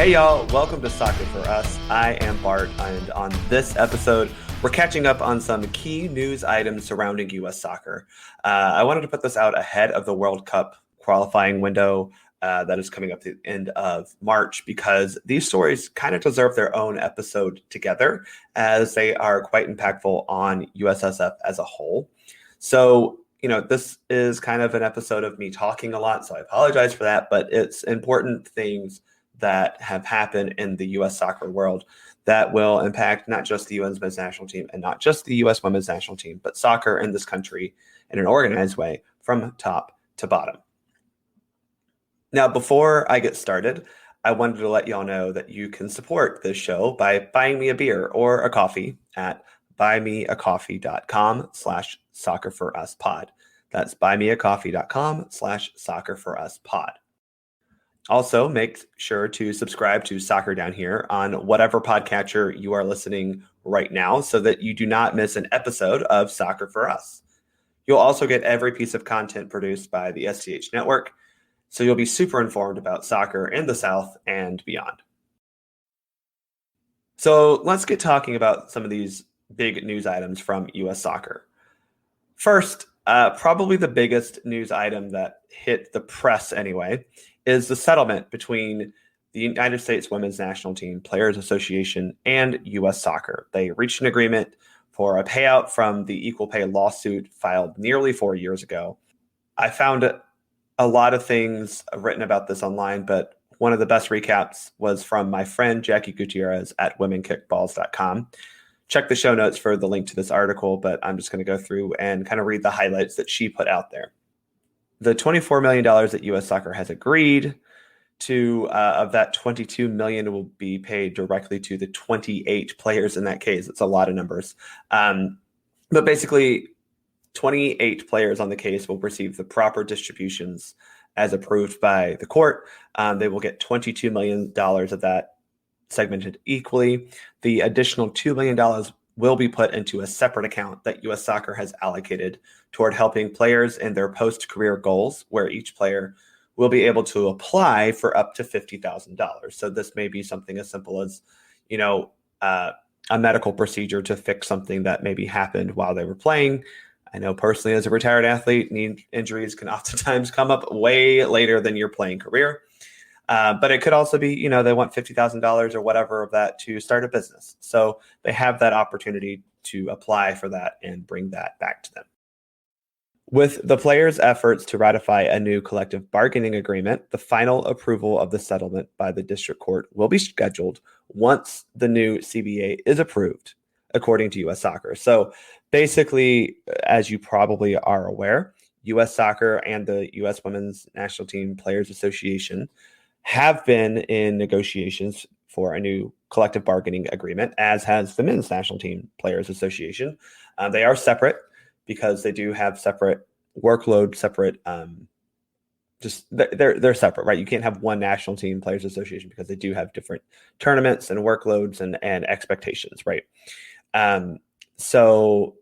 Hey y'all, welcome to Soccer for Us. I am Bart, and on this episode, we're catching up on some key news items surrounding U.S. soccer. I wanted to put this out ahead of the World Cup qualifying window that is coming up at the end of March, because these stories kind of deserve their own episode together, as they are quite impactful on USSF as a whole. So, this is kind of an episode of me talking a lot, so I apologize for that, but it's important things that have happened in the U.S. soccer world that will impact not just the U.S. men's national team and not just the U.S. women's national team, but soccer in this country in an organized way from top to bottom. Now, before I get started, I wanted to let y'all know that you can support this show by buying me a beer or a coffee at buymeacoffee.com/soccerforuspod. That's buymeacoffee.com/soccerforuspod. Also, make sure to subscribe to Soccer Down Here on whatever podcatcher you are listening right now so that you do not miss an episode of Soccer for Us. You'll also get every piece of content produced by the STH Network, so you'll be super informed about soccer in the South and beyond. So let's get talking about some of these big news items from U.S. soccer. First, probably the biggest news item that hit the press anyway is the settlement between the United States Women's National Team Players Association and U.S. Soccer. They reached an agreement for a payout from the Equal Pay lawsuit filed nearly 4 years ago. I found a lot of things written about this online, but one of the best recaps was from my friend Jackie Gutierrez at womenkickballs.com. Check the show notes for the link to this article, but I'm just going to go through and kind of read the highlights that she put out there. The $24 million that U.S. Soccer has agreed to, of that $22 million will be paid directly to the 28 players in that case. It's a lot of numbers. But basically, 28 players on the case will receive the proper distributions as approved by the court. They will get $22 million of that segmented equally. The additional $2 million will be put into a separate account that U.S. Soccer has allocated toward helping players in their post-career goals, where each player will be able to apply for up to $50,000. So this may be something as simple as, a medical procedure to fix something that maybe happened while they were playing. I know personally, as a retired athlete, knee injuries can oftentimes come up way later than your playing career. But it could also be, they want $50,000 or whatever of that to start a business. So they have that opportunity to apply for that and bring that back to them. With the players' efforts to ratify a new collective bargaining agreement, the final approval of the settlement by the district court will be scheduled once the new CBA is approved, according to U.S. Soccer. So basically, as you probably are aware, U.S. Soccer and the U.S. Women's National Team Players Association have been in negotiations for a new collective bargaining agreement, as has the Men's National Team Players Association. They are separate because they do have separate workload, separate, they're separate, right? You can't have one National Team Players Association because they do have different tournaments and workloads and expectations, right? So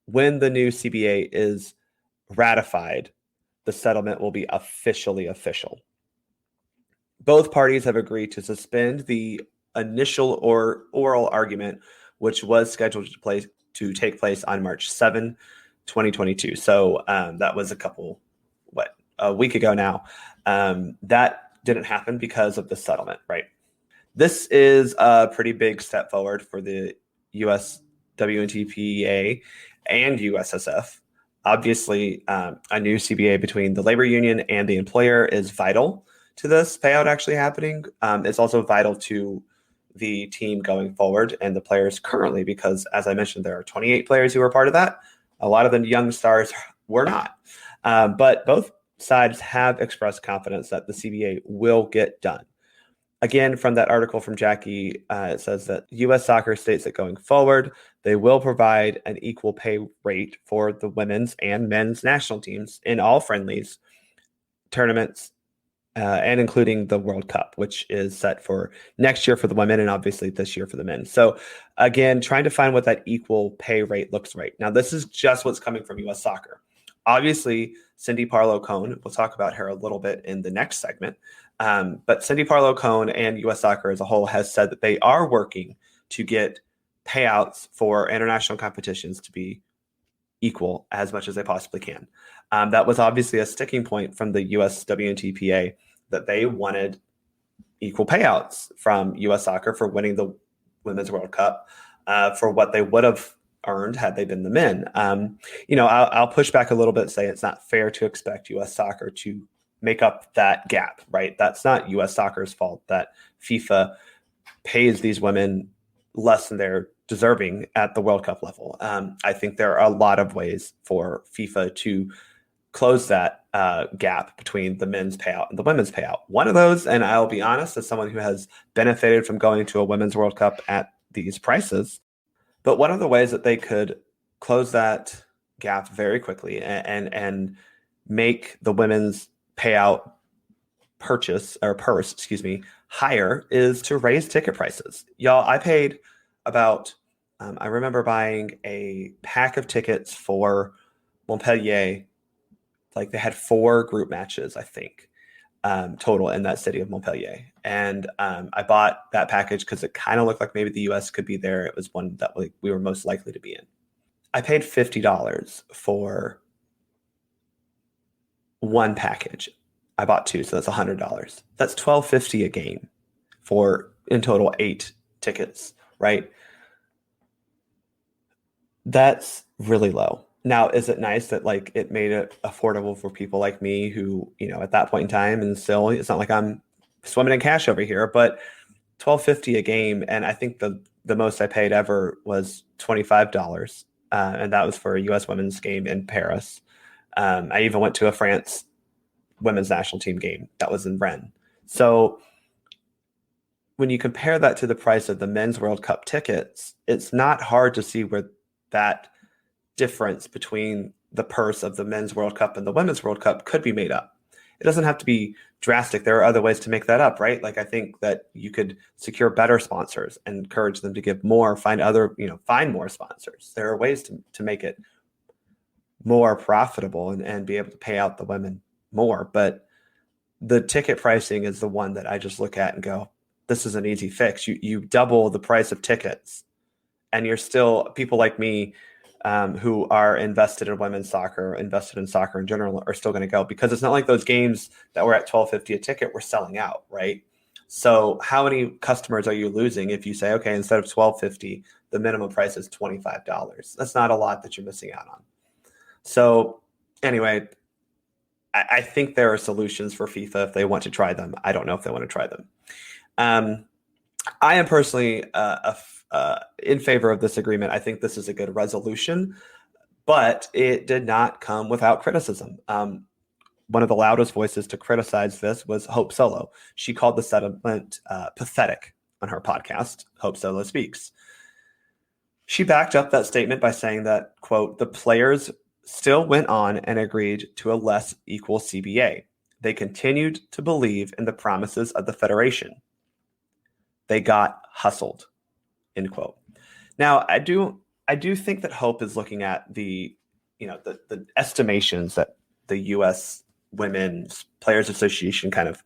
when the new CBA is ratified, the settlement will be officially official. Both parties have agreed to suspend the initial or oral argument, which was scheduled to take place on March 7, 2022. So that was a week ago now. That didn't happen because of the settlement, right? This is a pretty big step forward for the USWNTPA and USSF. Obviously, a new CBA between the labor union and the employer is vital to this payout actually happening. It's also vital to the team going forward and the players currently, because as I mentioned, there are 28 players who are part of that. A lot of the young stars were not. But both sides have expressed confidence that the CBA will get done. Again, from that article from Jackie, it says that U.S. Soccer states that going forward, they will provide an equal pay rate for the women's and men's national teams in all friendlies, tournaments, and including the World Cup, which is set for next year for the women and obviously this year for the men. So again, trying to find what that equal pay rate looks like. Now, this is just what's coming from U.S. Soccer. Obviously, Cindy Parlo Cohn, we'll talk about her a little bit in the next segment, But Cindy Parlo, Cohn, and U.S. Soccer as a whole has said that they are working to get payouts for international competitions to be equal as much as they possibly can. That was obviously a sticking point from the USWNTPA, that they wanted equal payouts from U.S. Soccer for winning the Women's World Cup for what they would have earned had they been the men. I'll push back a little bit, say it's not fair to expect U.S. Soccer to make up that gap, right? That's not U.S. Soccer's fault that FIFA pays these women less than they're deserving at the World Cup level. I think there are a lot of ways for FIFA to close that gap between the men's payout and the women's payout. One of those, and I'll be honest, as someone who has benefited from going to a Women's World Cup at these prices, but one of the ways that they could close that gap very quickly and make the women's payout purse, higher is to raise ticket prices. Y'all, I paid about, I remember buying a pack of tickets for Montpellier. Like they had 4 group matches, I think, total in that city of Montpellier. And I bought that package because it kind of looked like maybe the U.S. could be there. It was one that we were most likely to be in. I paid $50 for one package. I bought 2, so that's $100. That's $12.50 a game for, in total, 8 tickets, right? That's really low. Now, is it nice that like it made it affordable for people like me who, at that point in time, and still, it's not like I'm swimming in cash over here, but $12.50 a game, and I think the most I paid ever was $25, and that was for a U.S. women's game in Paris. I even went to a France women's national team game that was in Rennes. So when you compare that to the price of the men's World Cup tickets, it's not hard to see where that difference between the purse of the men's World Cup and the women's World Cup could be made up. It doesn't have to be drastic. There are other ways to make that up, right? Like I think that you could secure better sponsors and encourage them to give more, find more sponsors. There are ways to make it more profitable and be able to pay out the women more. But the ticket pricing is the one that I just look at and go, this is an easy fix. You double the price of tickets and you're still, people like me who are invested in women's soccer, invested in soccer in general, are still going to go, because it's not like those games that were at $12.50 a ticket were selling out, right? So how many customers are you losing if you say, okay, instead of $12.50, the minimum price is $25? That's not a lot that you're missing out on. So anyway, I think there are solutions for FIFA if they want to try them. I don't know if they want to try them. I am personally in favor of this agreement. I think this is a good resolution, but it did not come without criticism. One of the loudest voices to criticize this was Hope Solo. She called the settlement pathetic on her podcast, Hope Solo Speaks. She backed up that statement by saying that, quote, the players still went on and agreed to a less equal CBA. They continued to believe in the promises of the federation. They got hustled, end quote. Now, I do think that Hope is looking at the estimations that the U.S. Women's Players Association kind of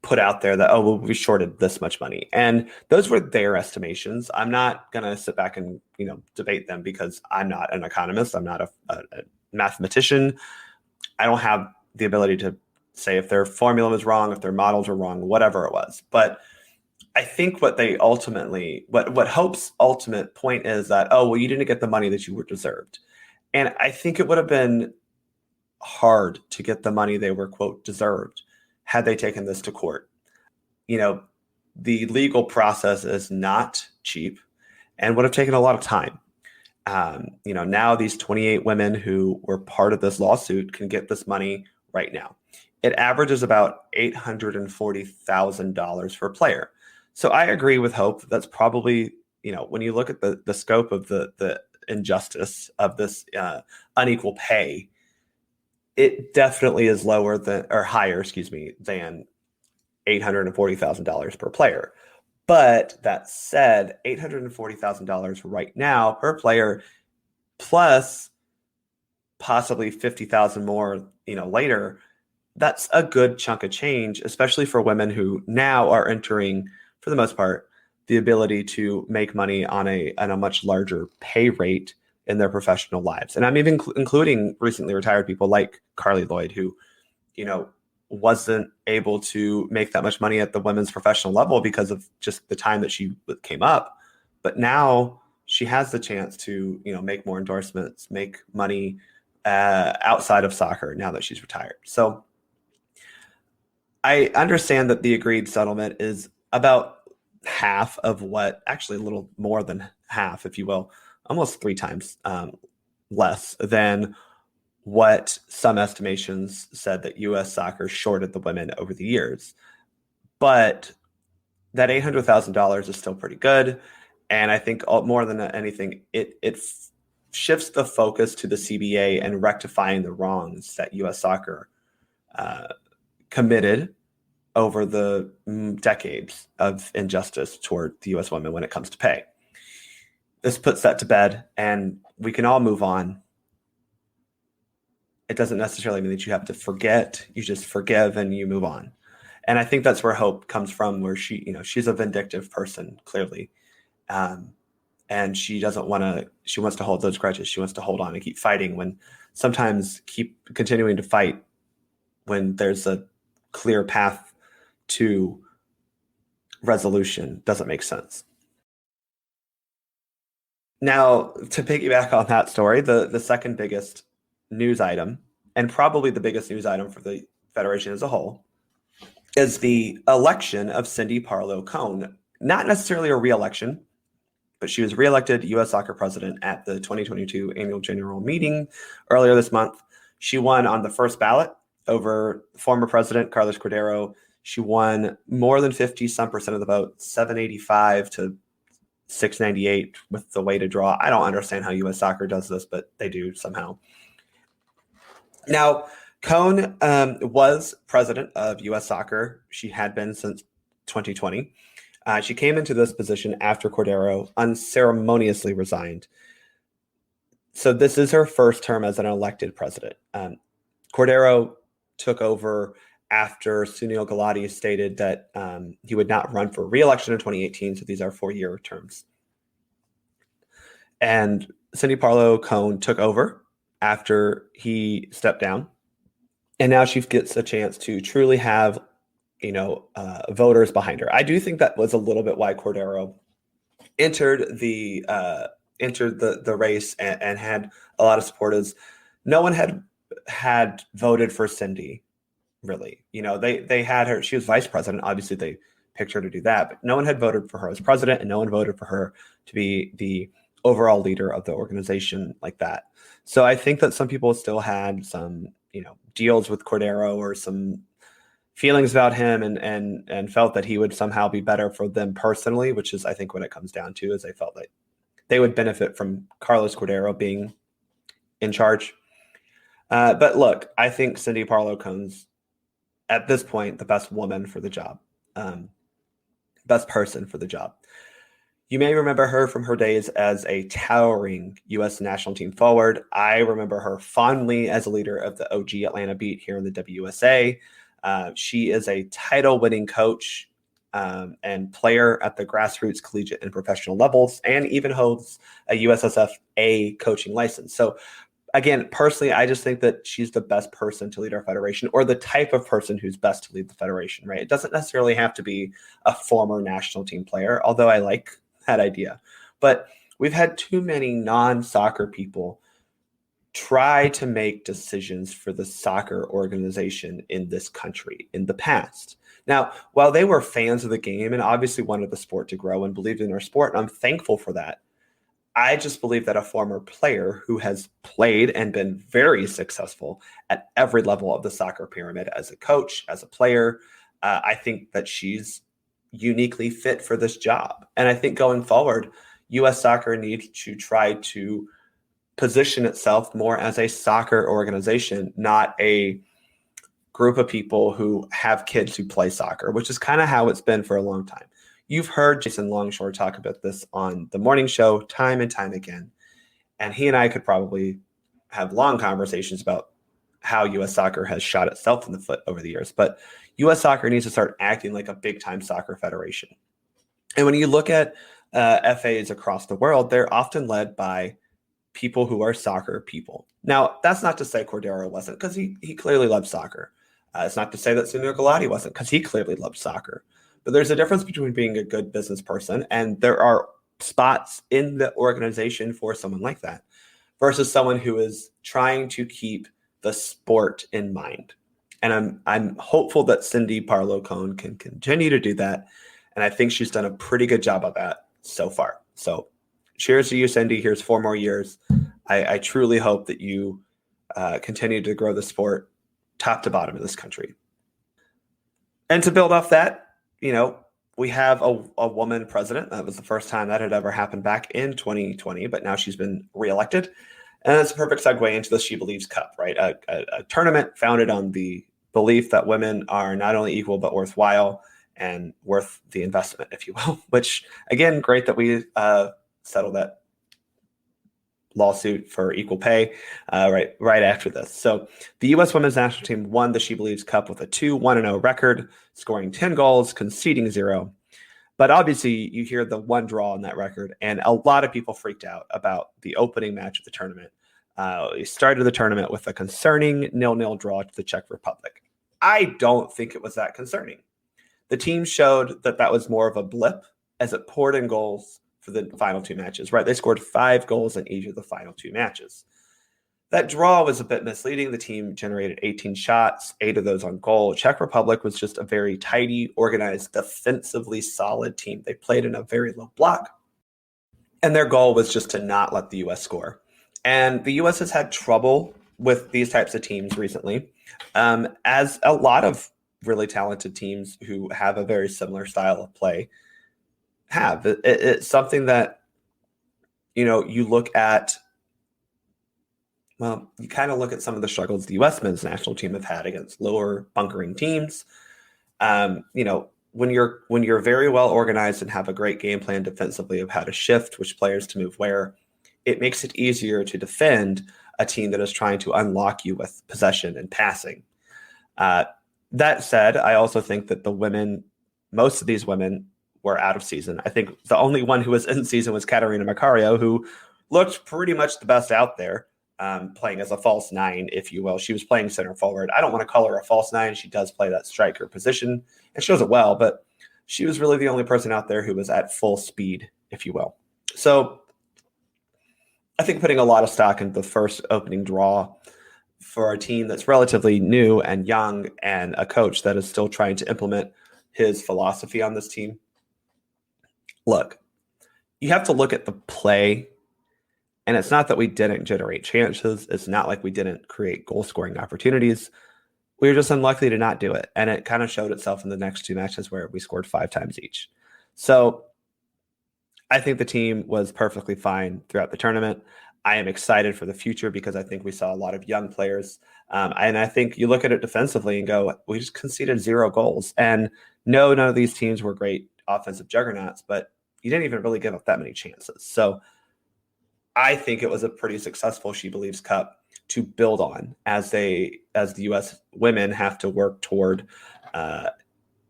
put out there that, we shorted this much money. And those were their estimations. I'm not going to sit back and, debate them, because I'm not an economist. I'm not a mathematician. I don't have the ability to say if their formula was wrong, if their models were wrong, whatever it was. But I think what Hope's ultimate point is that, you didn't get the money that you were deserved. And I think it would have been hard to get the money they were, quote, deserved had they taken this to court. The legal process is not cheap and would have taken a lot of time. Now these 28 women who were part of this lawsuit can get this money right now. It averages about $840,000 per player. So I agree with Hope. That's probably, when you look at the scope of the injustice of this unequal pay, it definitely is higher, than $840,000 per player. But that said, $840,000 right now per player, plus possibly $50,000 more, later, that's a good chunk of change, especially for women who now are entering, for the most part, the ability to make money on a much larger pay rate in their professional lives. And I'm even including recently retired people like Carly Lloyd, who, wasn't able to make that much money at the women's professional level because of just the time that she came up. But now she has the chance to, make more endorsements, make money outside of soccer now that she's retired. So I understand that the agreed settlement is about half of what, actually a little more than half, if you will, almost 3 times less than what some estimations said that U.S. soccer shorted the women over the years. But that $800,000 is still pretty good. And I think more than anything, it shifts the focus to the CBA and rectifying the wrongs that U.S. soccer committed over the decades of injustice toward the U.S. women when it comes to pay. This puts that to bed, and we can all move on. It doesn't necessarily mean that you have to forget. You just forgive and you move on. And I think that's where hope comes from, where she's a vindictive person, clearly. And she wants to hold those grudges. She wants to hold on and keep fighting when sometimes keep continuing to fight when there's a clear path to resolution doesn't make sense. Now, to piggyback on that story, the second biggest news item, and probably the biggest news item for the Federation as a whole, is the election of Cindy Parlo Cohn. Not necessarily a re-election, but she was re-elected U.S. Soccer President at the 2022 Annual General Meeting earlier this month. She won on the first ballot over former President Carlos Cordero. She won more than 50% of the vote, 785 to 698 with the weighted draw. I don't understand how U.S. Soccer does this, but they do somehow. Now, Cohn was president of U.S. Soccer. She had been since 2020. She came into this position after Cordero unceremoniously resigned. So this is her first term as an elected president. Cordero took over after Sunil Gulati stated that he would not run for re-election in 2018. So these are 4-year terms. And Cindy Parlo Cohn took over after he stepped down. And now she gets a chance to truly have, voters behind her. I do think that was a little bit why Cordero entered the race and had a lot of supporters. No one had voted for Cindy, really. They had her. She was vice president. Obviously, they picked her to do that, but no one had voted for her as president, and no one voted for her to be the overall leader of the organization like that. So I think that some people still had some, deals with Cordero or some feelings about him and felt that he would somehow be better for them personally, which is, I think, what it comes down to, is they felt like they would benefit from Carlos Cordero being in charge. But look, I think Cindy Parlo Cohn's, at this point, the best woman for the job, best person for the job. You may remember her from her days as a towering U.S. national team forward. I remember her fondly as a leader of the OG Atlanta Beat here in the WUSA. She is a title-winning coach and player at the grassroots, collegiate, and professional levels, and even holds a USSF A coaching license. So again, personally, I just think that she's the best person to lead our federation, or the type of person who's best to lead the federation, right? It doesn't necessarily have to be a former national team player, although I like that idea. But we've had too many non-soccer people try to make decisions for the soccer organization in this country in the past. Now, while they were fans of the game and obviously wanted the sport to grow and believed in our sport, and I'm thankful for that, I just believe that a former player who has played and been very successful at every level of the soccer pyramid, as a coach, as a player, I think that she's uniquely fit for this job. And I think going forward, U.S. Soccer needs to try to position itself more as a soccer organization, not a group of people who have kids who play soccer, which is kind of how it's been for a long time. You've heard Jason Longshore talk about this on the morning show time and time again. And he and I could probably have long conversations about how U.S. soccer has shot itself in the foot over the years. But U.S. soccer needs to start acting like a big-time soccer federation. And when you look at FAs across the world, they're often led by people who are soccer people. Now, that's not to say Cordero wasn't, because he clearly loved soccer. It's not to say that Sunil Gulati wasn't, because he clearly loved soccer. But there's a difference between being a good business person, and there are spots in the organization for someone like that, versus someone who is trying to keep the sport in mind. And I'm hopeful that Cindy Parlo Cohn can continue to do that. And I think she's done a pretty good job of that so far. So cheers to you, Cindy. Here's 4 more years. I truly hope that you continue to grow the sport top to bottom in this country. And to build off that, we have a woman president. That was the first time that had ever happened back in 2020, but now she's been reelected. And that's a perfect segue into the SheBelieves Cup, right? A tournament founded on the belief that women are not only equal, but worthwhile and worth the investment, if you will, which, again, great that we settled that lawsuit for equal pay right after this. So the U.S. women's national team won the SheBelieves Cup with a 2-1-0 record, scoring 10 goals, conceding 0. But obviously, you hear the one draw on that record, and a lot of people freaked out about the opening match of the tournament. We started the tournament with a concerning 0-0 draw to the Czech Republic. I don't think it was that concerning. The team showed that was more of a blip as it poured in goals for the final 2 matches, right? They scored 5 goals in each of the final 2 matches. That draw was a bit misleading. The team generated 18 shots, 8 of those on goal. Czech Republic was just a very tidy, organized, defensively solid team. They played in a very low block, and their goal was just to not let the U.S. score. And the U.S. has had trouble with these types of teams recently, as a lot of really talented teams who have a very similar style of play have. It's something that, you look at. Well, you kind of look at some of the struggles the U.S. men's national team have had against lower bunkering teams. When you're very well organized and have a great game plan defensively of how to shift which players to move where, it makes it easier to defend a team that is trying to unlock you with possession and passing. That said, I also think that most of these women were out of season. I think the only one who was in season was Katarina Macario, who looked pretty much the best out there. Playing as a false 9, if you will. She was playing center forward. I don't want to call her a false 9. She does play that striker position and shows it well, but she was really the only person out there who was at full speed, if you will. So I think putting a lot of stock into the first opening draw for a team that's relatively new and young and a coach that is still trying to implement his philosophy on this team. Look, you have to look at the play. And it's not that we didn't generate chances. It's not like we didn't create goal-scoring opportunities. We were just unlucky to not do it. And it kind of showed itself in the next 2 matches where we scored 5 times each. So I think the team was perfectly fine throughout the tournament. I am excited for the future because I think we saw a lot of young players. And I think you look at it defensively and go, we just conceded 0 goals. And no, none of these teams were great offensive juggernauts, but you didn't even really give up that many chances. So I think it was a pretty successful SheBelieves Cup to build on as the U.S. women have to work toward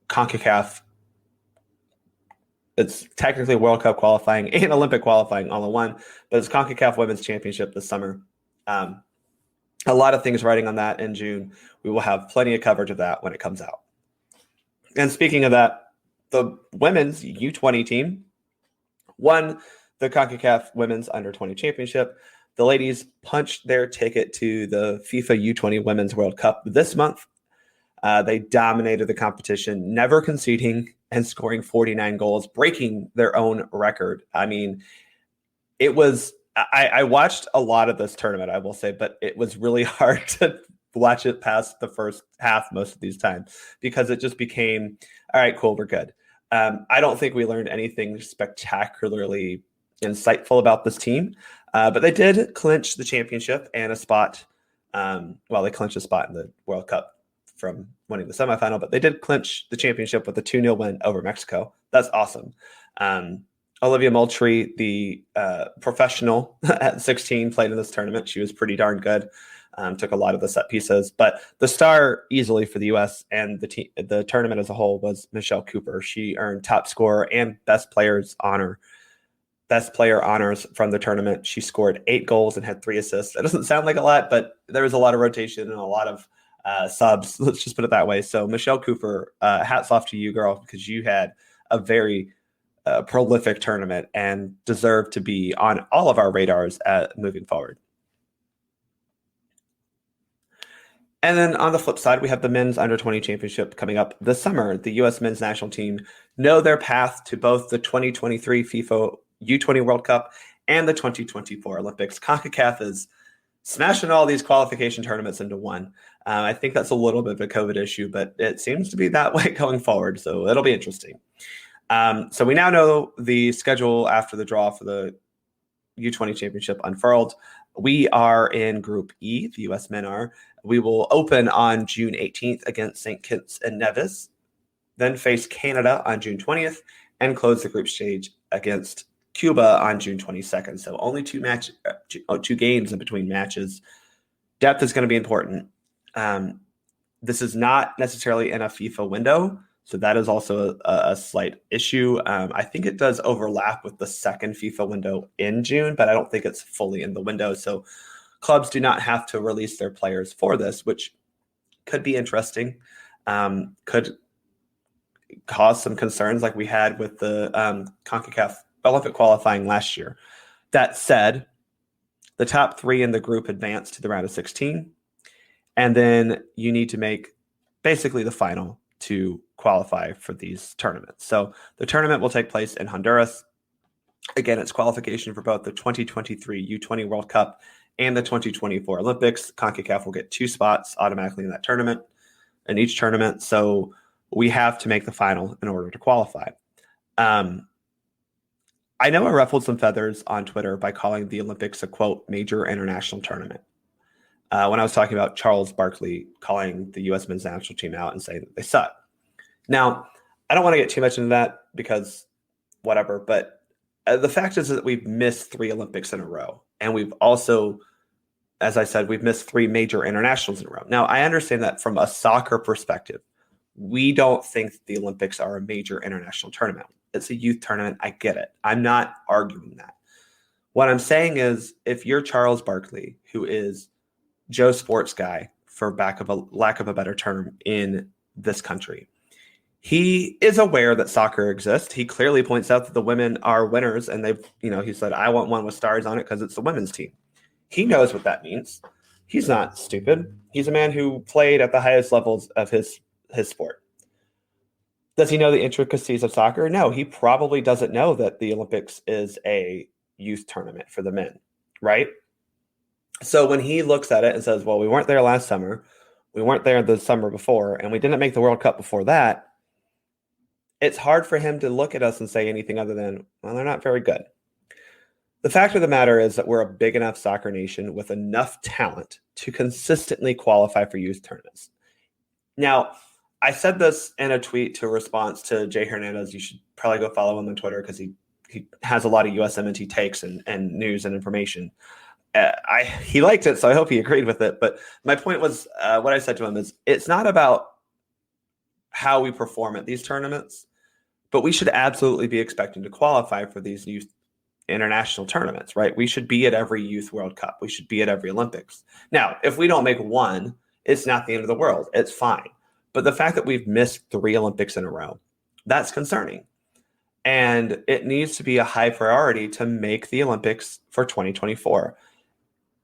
Concacaf. It's technically World Cup qualifying and Olympic qualifying all in one, but it's Concacaf Women's Championship this summer. A lot of things writing on that in June. We will have plenty of coverage of that when it comes out. And speaking of that, the women's U-20 team won the Concacaf Women's Under-20 Championship. The ladies punched their ticket to the FIFA U-20 Women's World Cup this month. They dominated the competition, never conceding and scoring 49 goals, breaking their own record. I mean, it was I watched a lot of this tournament, I will say, but it was really hard to watch it past the first half most of these times because it just became, all right, cool, we're good. I don't think we learned anything spectacularly insightful about this team, but they did clinch the championship and a spot. They clinched a spot in the World Cup from winning the semifinal, but they did clinch the championship with a 2-0 win over Mexico. That's awesome. Olivia Moultrie, the professional at 16, played in this tournament. She was pretty darn good. took a lot of the set pieces. But the star easily for the U.S. and the tournament as a whole was Michelle Cooper. She earned top scorer and best player honors from the tournament. She scored 8 goals and had 3 assists. That doesn't sound like a lot, but there was a lot of rotation and a lot of subs. Let's just put it that way. So Michelle Cooper, hats off to you, girl, because you had a very prolific tournament and deserve to be on all of our radars moving forward. And then on the flip side, we have the men's under-20 championship coming up this summer. The U.S. men's national team know their path to both the 2023 FIFA U-20 World Cup and the 2024 Olympics. Concacaf is smashing all these qualification tournaments into one. I think that's a little bit of a COVID issue, but it seems to be that way going forward, so it'll be interesting. So we now know the schedule after the draw for the U-20 Championship unfurled. We are in Group E, the U.S. men are. We will open on June 18th against St. Kitts and Nevis, then face Canada on June 20th, and close the group stage against Cuba on June 22nd. So only 2 games in between matches. Depth is going to be important. This is not necessarily in a FIFA window, so that is also a slight issue. I think it does overlap with the second FIFA window in June, but I don't think it's fully in the window. So clubs do not have to release their players for this, which could be interesting. Could cause some concerns like we had with the CONCACAF Olympic qualifying last year. That said, the top 3 in the group advance to the round of 16, and then you need to make basically the final to qualify for these tournaments. So the tournament will take place in Honduras. Again, it's qualification for both the 2023 U-20 World Cup and the 2024 Olympics. CONCACAF will get 2 spots automatically in that tournament, in each tournament. So we have to make the final in order to qualify. I know I ruffled some feathers on Twitter by calling the Olympics a, quote, major international tournament. When I was talking about Charles Barkley calling the U.S. men's national team out and saying that they suck. Now, I don't want to get too much into that because whatever, but the fact is that we've missed 3 Olympics in a row. And we've also, as I said, we've missed 3 major internationals in a row. Now, I understand that from a soccer perspective, we don't think the Olympics are a major international tournament. It's a youth tournament. I get it. I'm not arguing that. What I'm saying is if you're Charles Barkley, who is Joe Sports guy, for lack of a better term, in this country, he is aware that soccer exists. He clearly points out that the women are winners, and he said, I want one with stars on it because it's the women's team. He knows what that means. He's not stupid. He's a man who played at the highest levels of his sport. Does he know the intricacies of soccer? No, he probably doesn't know that the Olympics is a youth tournament for the men, right? So when he looks at it and says, well, we weren't there last summer, we weren't there the summer before, and we didn't make the World Cup before that, it's hard for him to look at us and say anything other than, well, they're not very good. The fact of the matter is that we're a big enough soccer nation with enough talent to consistently qualify for youth tournaments. Now, I said this in a tweet to a response to Jay Hernandez. You should probably go follow him on Twitter because he has a lot of USMNT takes and news and information. He liked it, so I hope he agreed with it. But my point was, what I said to him is, it's not about how we perform at these tournaments, but we should absolutely be expecting to qualify for these youth international tournaments, right? We should be at every Youth World Cup. We should be at every Olympics. Now, if we don't make one, it's not the end of the world. It's fine. But the fact that we've missed 3 Olympics in a row, that's concerning. And it needs to be a high priority to make the Olympics for 2024.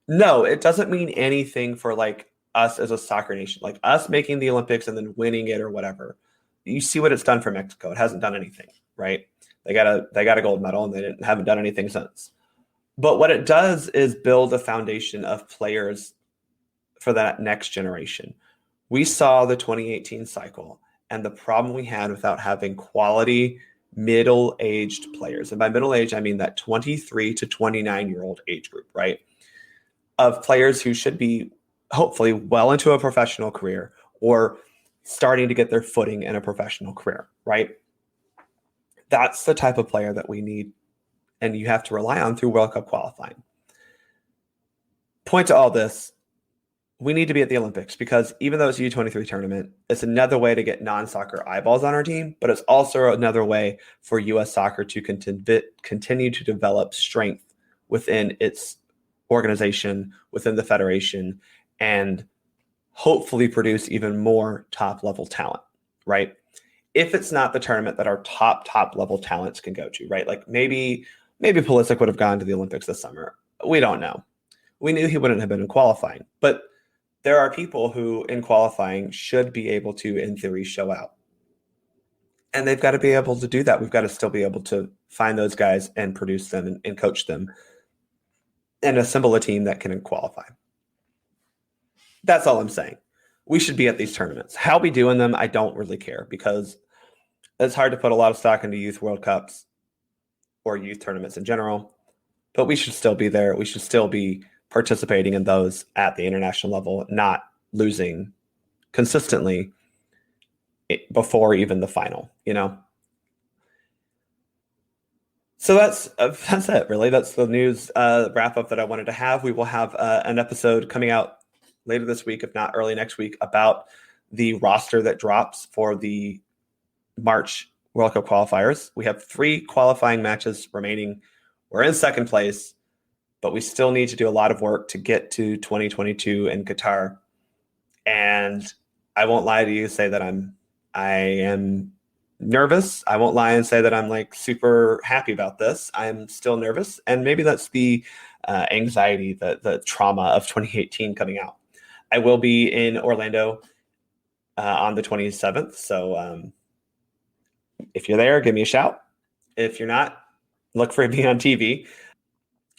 No, it doesn't mean anything for like us as a soccer nation, like us making the Olympics and then winning it or whatever. You see what it's done for Mexico. It hasn't done anything, right? They got a gold medal and they haven't done anything since. But what it does is build a foundation of players for that next generation. We saw the 2018 cycle and the problem we had without having quality middle-aged players. And by middle age, I mean that 23 to 29-year-old age group, right? Of players who should be hopefully well into a professional career or starting to get their footing in a professional career, right? That's the type of player that we need and you have to rely on through World Cup qualifying. Point to all this, we need to be at the Olympics, because even though it's a U-23 tournament, it's another way to get non-soccer eyeballs on our team, but it's also another way for U.S. soccer to continue to develop strength within its organization, within the federation, and hopefully produce even more top-level talent, right? If it's not the tournament that our top-level talents can go to, right? Like maybe Pulisic would have gone to the Olympics this summer. We don't know. We knew he wouldn't have been in qualifying, but there are people who in qualifying should be able to, in theory, show out. And they've got to be able to do that. We've got to still be able to find those guys and produce them and coach them and assemble a team that can qualify. That's all I'm saying. We should be at these tournaments. How we do in them, I don't really care, because it's hard to put a lot of stock into youth World Cups or youth tournaments in general, but we should still be there. We should still be participating in those at the international level, not losing consistently before even the final, So that's it, really. That's the news wrap up that I wanted to have. We will have an episode coming out later this week, if not early next week, about the roster that drops for the March World Cup qualifiers. We have 3 qualifying matches remaining. We're in second place, but we still need to do a lot of work to get to 2022 in Qatar. And I won't lie to you, say that I am nervous. I won't lie and say that I'm like super happy about this. I'm still nervous. And maybe that's the anxiety, the trauma of 2018 coming out. I will be in Orlando on the 27th. So if you're there, give me a shout. If you're not, look for me on TV.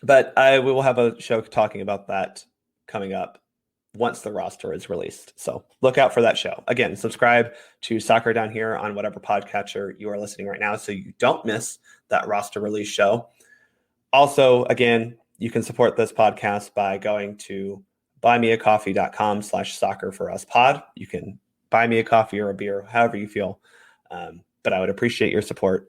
But we will have a show talking about that coming up once the roster is released. So look out for that show. Again, subscribe to Soccer Down Here on whatever podcatcher you are listening right now so you don't miss that roster release show. Also, again, you can support this podcast by going to buymeacoffee.com/soccerforuspod. You can buy me a coffee or a beer, however you feel. But I would appreciate your support.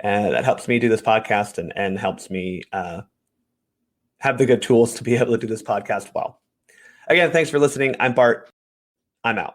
And that helps me do this podcast and helps me have the good tools to be able to do this podcast well. Again, thanks for listening. I'm Bart. I'm out.